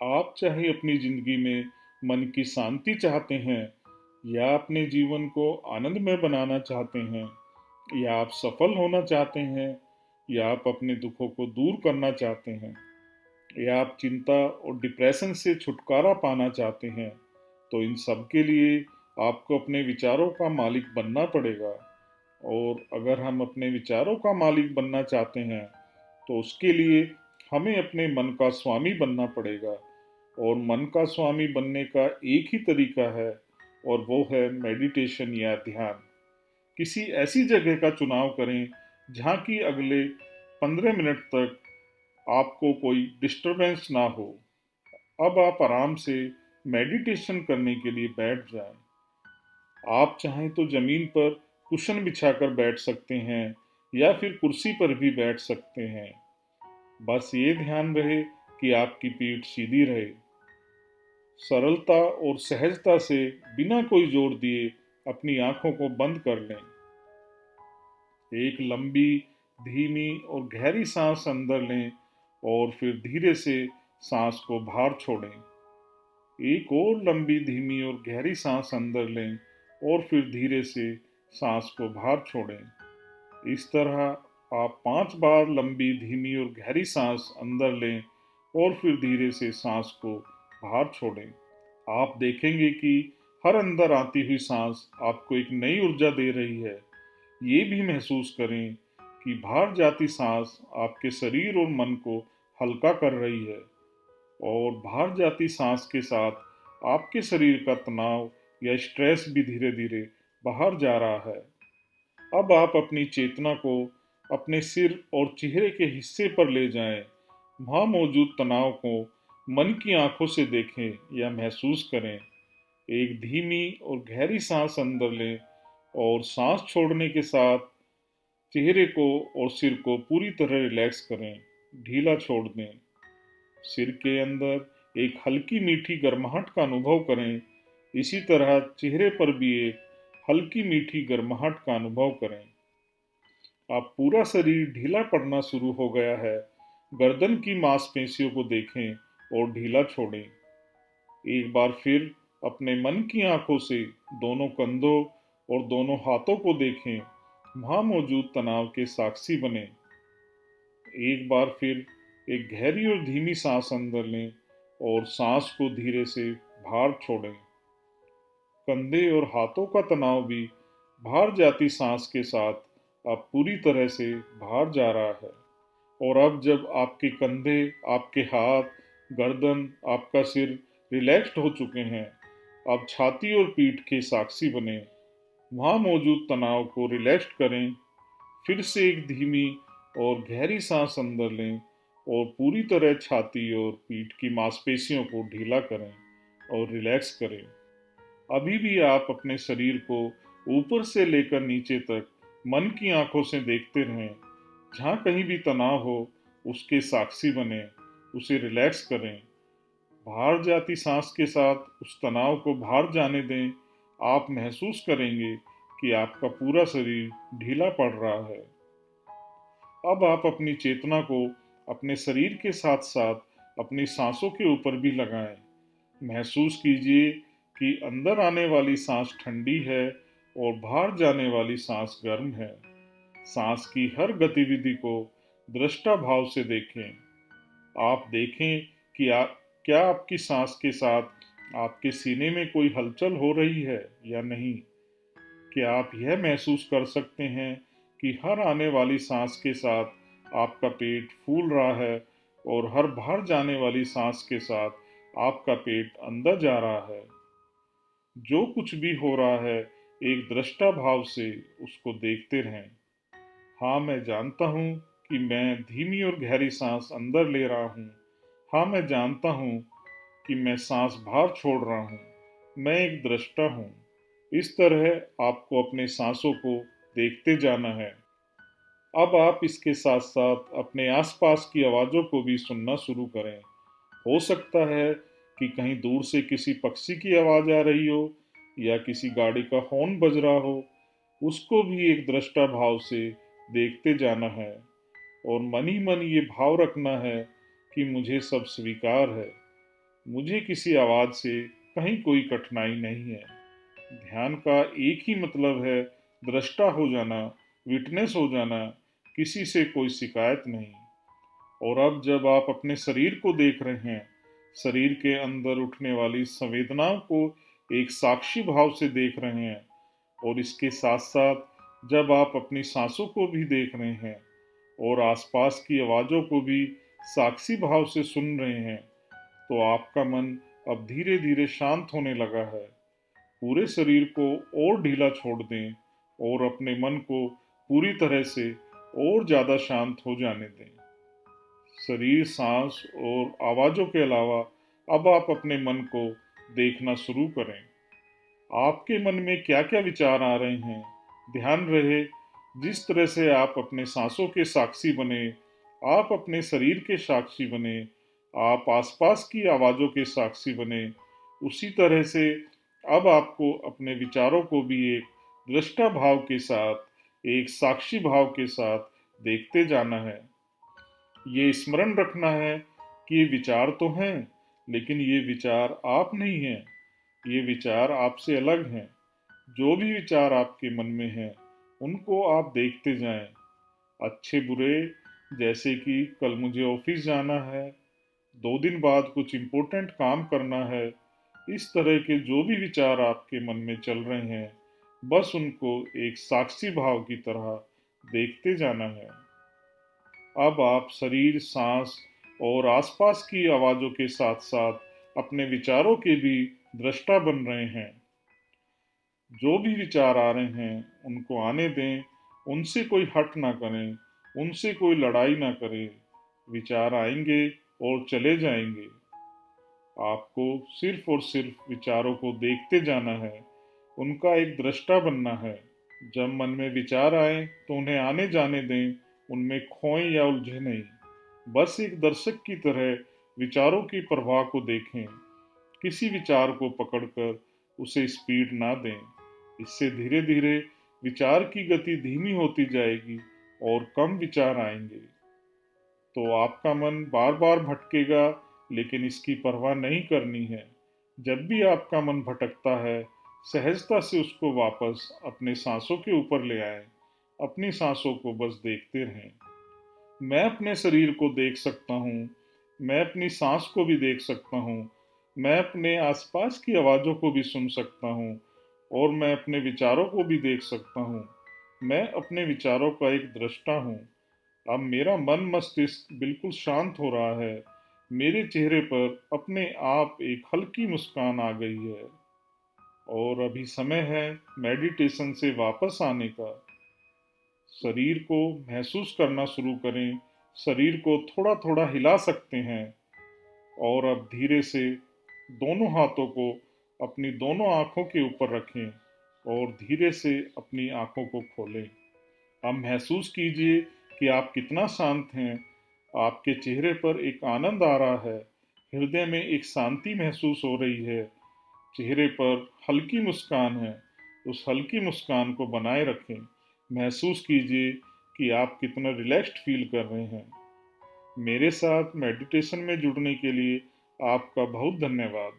आप चाहे अपनी जिंदगी में मन की शांति चाहते हैं या अपने जीवन को आनंदमय बनाना चाहते हैं या आप सफल होना चाहते हैं या आप अपने दुखों को दूर करना चाहते हैं या आप चिंता और डिप्रेशन से छुटकारा पाना चाहते हैं, तो इन सब के लिए आपको अपने विचारों का मालिक बनना पड़ेगा। और अगर हम अपने विचारों का मालिक बनना चाहते हैं तो उसके लिए हमें अपने मन का स्वामी बनना पड़ेगा। और मन का स्वामी बनने का एक ही तरीका है, और वो है मेडिटेशन या ध्यान। किसी ऐसी जगह का चुनाव करें जहाँ की अगले 15 मिनट तक आपको कोई डिस्टरबेंस ना हो। अब आप आराम से मेडिटेशन करने के लिए बैठ जाएं। आप चाहें तो जमीन पर कुशन बिछाकर बैठ सकते हैं या फिर कुर्सी पर भी बैठ सकते हैं। बस ये ध्यान रहे कि आपकी पीठ सीधी रहे। सरलता और सहजता से बिना कोई जोर दिए अपनी आंखों को बंद कर लें। एक लंबी, धीमी और गहरी सांस अंदर लें और फिर धीरे से सांस को बाहर छोड़ें। एक और लंबी, धीमी और गहरी सांस अंदर लें और फिर धीरे से सांस को बाहर छोड़ें। इस तरह आप 5 बार लंबी, धीमी और गहरी सांस अंदर लें और फिर धीरे से सांस को बाहर छोड़ें। आप देखेंगे कि हर अंदर आती हुई सांस आपको एक नई ऊर्जा दे रही है। ये भी महसूस करें कि बाहर जाती सांस आपके शरीर और मन को हल्का कर रही है, और बाहर जाती सांस के साथ आपके शरीर का तनाव या स्ट्रेस भी धीरे धीरे बाहर जा रहा है। अब आप अपनी चेतना को अपने सिर और चेहरे के हिस्से पर ले जाएं। वहां मौजूद तनाव को मन की आंखों से देखें या महसूस करें। एक धीमी और गहरी सांस अंदर लें और सांस छोड़ने के साथ चेहरे को और सिर को पूरी तरह रिलैक्स करें, ढीला छोड़ दें। सिर के अंदर एक हल्की मीठी गर्माहट का अनुभव करें। इसी तरह चेहरे पर भी एक हल्की मीठी गर्माहट का अनुभव करें। आप पूरा शरीर ढीला पड़ना शुरू हो गया है। गर्दन की मांसपेशियों को देखें और ढीला छोड़ें। एक बार फिर अपने मन की आंखों से दोनों कंधों और दोनों हाथों को देखें। वहां मौजूद तनाव के साक्षी बने। एक बार फिर एक गहरी और धीमी सांस अंदर लें और सांस को धीरे से बाहर छोड़ें। कंधे और हाथों का तनाव भी बाहर जाती सांस के साथ अब पूरी तरह से बाहर जा रहा है। और अब जब आपके कंधे, आपके हाथ, गर्दन, आपका सिर रिलैक्स्ड हो चुके हैं, अब छाती और पीठ के साक्षी बने। वहां मौजूद तनाव को रिलैक्स्ड करें। फिर से एक धीमी और गहरी सांस अंदर लें और पूरी तरह छाती और पीठ की मांसपेशियों को ढीला करें और रिलैक्स करें। अभी भी आप अपने शरीर को ऊपर से लेकर नीचे तक मन की आंखों से देखते रहें। जहाँ कहीं भी तनाव हो, उसके साक्षी बने, उसे रिलैक्स करें। बाहर जाती सांस के साथ उस तनाव को बाहर जाने दें। आप महसूस करेंगे कि आपका पूरा शरीर ढीला पड़ रहा है। अब आप अपनी चेतना को अपने शरीर के साथ साथ अपनी सांसों के ऊपर भी लगाएं। महसूस कीजिए कि अंदर आने वाली सांस ठंडी है और बाहर जाने वाली सांस गर्म है। सांस की हर गतिविधि को दृष्टा भाव से देखें। आप देखें कि क्या आपकी सांस के साथ आपके सीने में कोई हलचल हो रही है या नहीं। क्या आप यह महसूस कर सकते हैं कि हर आने वाली सांस के साथ आपका पेट फूल रहा है और हर बाहर जाने वाली सांस के साथ आपका पेट अंदर जा रहा है। जो कुछ भी हो रहा है, एक दृष्टा भाव से उसको देखते रहें। हाँ, मैं जानता हूँ कि मैं धीमी और गहरी सांस अंदर ले रहा हूँ। हाँ, मैं जानता हूँ कि मैं सांस बाहर छोड़ रहा हूँ। मैं एक दृष्टा हूँ। इस तरह आपको अपने सांसों को देखते जाना है। अब आप इसके साथ साथ अपने आसपास की आवाज़ों को भी सुनना शुरू करें। हो सकता है कि कहीं दूर से किसी पक्षी की आवाज़ आ रही हो या किसी गाड़ी का हॉर्न बज रहा हो। उसको भी एक दृष्टा भाव से देखते जाना है और मन ही मन ये भाव रखना है कि मुझे सब स्वीकार है। मुझे किसी आवाज से कहीं कोई कठिनाई नहीं है। ध्यान का एक ही मतलब है दृष्टा हो जाना, विटनेस हो जाना, किसी से कोई शिकायत नहीं। और अब जब आप अपने शरीर को देख रहे हैं, शरीर के अंदर उठने वाली संवेदनाओं को एक साक्षी भाव से देख रहे हैं, और इसके साथ साथ जब आप अपनी सांसों को भी देख रहे हैं और आसपास की आवाजों को भी साक्षी भाव से सुन रहे हैं, तो आपका मन अब धीरे धीरे शांत होने लगा है। पूरे शरीर को और ढीला छोड़ दें और अपने मन को पूरी तरह से और ज्यादा शांत हो जाने दें। शरीर, सांस और आवाजों के अलावा अब आप अपने मन को देखना शुरू करें। आपके मन में क्या क्या विचार आ रहे हैं। ध्यान रहे, जिस तरह से आप अपने सांसों के साक्षी बने, आप अपने शरीर के साक्षी बने, आप आसपास की आवाजों के साक्षी बने, उसी तरह से अब आपको अपने विचारों को भी एक दृष्टा भाव के साथ, एक साक्षी भाव के साथ देखते जाना है। ये स्मरण रखना है कि ये विचार तो हैं, लेकिन ये विचार आप नहीं हैं। ये विचार आपसे अलग हैं। जो भी विचार आपके मन में हैं, उनको आप देखते जाएं। अच्छे बुरे, जैसे कि कल मुझे ऑफिस जाना है, 2 दिन बाद कुछ इम्पोर्टेंट काम करना है, इस तरह के जो भी विचार आपके मन में चल रहे हैं, बस उनको एक साक्षी भाव की तरह देखते जाना है। अब आप शरीर, सांस और आसपास की आवाजों के साथ साथ अपने विचारों के भी दृष्टा बन रहे हैं। जो भी विचार आ रहे हैं, उनको आने दें, उनसे कोई हट ना करें, उनसे कोई लड़ाई ना करें। विचार आएंगे और चले जाएंगे। आपको सिर्फ और सिर्फ विचारों को देखते जाना है, उनका एक दृष्टा बनना है। जब मन में विचार आए तो उन्हें आने जाने दें, उनमें खोएं या उलझे नहीं। बस एक दर्शक की तरह विचारों की प्रवाह को देखें। किसी विचार को पकड़कर उसे स्पीड ना दें। इससे धीरे धीरे विचार की गति धीमी होती जाएगी और कम विचार आएंगे। तो आपका मन बार बार भटकेगा, लेकिन इसकी परवाह नहीं करनी है। जब भी आपका मन भटकता है, सहजता से उसको वापस अपने सांसों के ऊपर ले आए। अपनी सांसों को बस देखते रहें। मैं अपने शरीर को देख सकता हूँ, मैं अपनी सांस को भी देख सकता हूँ, मैं अपने आसपास की आवाज़ों को भी सुन सकता हूँ, और मैं अपने विचारों को भी देख सकता हूँ। मैं अपने विचारों का एक दृष्टा हूँ। अब मेरा मन मस्तिष्क बिल्कुल शांत हो रहा है। मेरे चेहरे पर अपने आप एक हल्की मुस्कान आ गई है। और अभी समय है मेडिटेशन से वापस आने का। शरीर को महसूस करना शुरू करें। शरीर को थोड़ा थोड़ा हिला सकते हैं। और अब धीरे से दोनों हाथों को अपनी दोनों आंखों के ऊपर रखें और धीरे से अपनी आंखों को खोलें। अब महसूस कीजिए कि आप कितना शांत हैं। आपके चेहरे पर एक आनंद आ रहा है। हृदय में एक शांति महसूस हो रही है। चेहरे पर हल्की मुस्कान है। उस हल्की मुस्कान को बनाए रखें। महसूस कीजिए कि आप कितना रिलैक्स्ड फील कर रहे हैं। मेरे साथ मेडिटेशन में जुड़ने के लिए आपका बहुत धन्यवाद।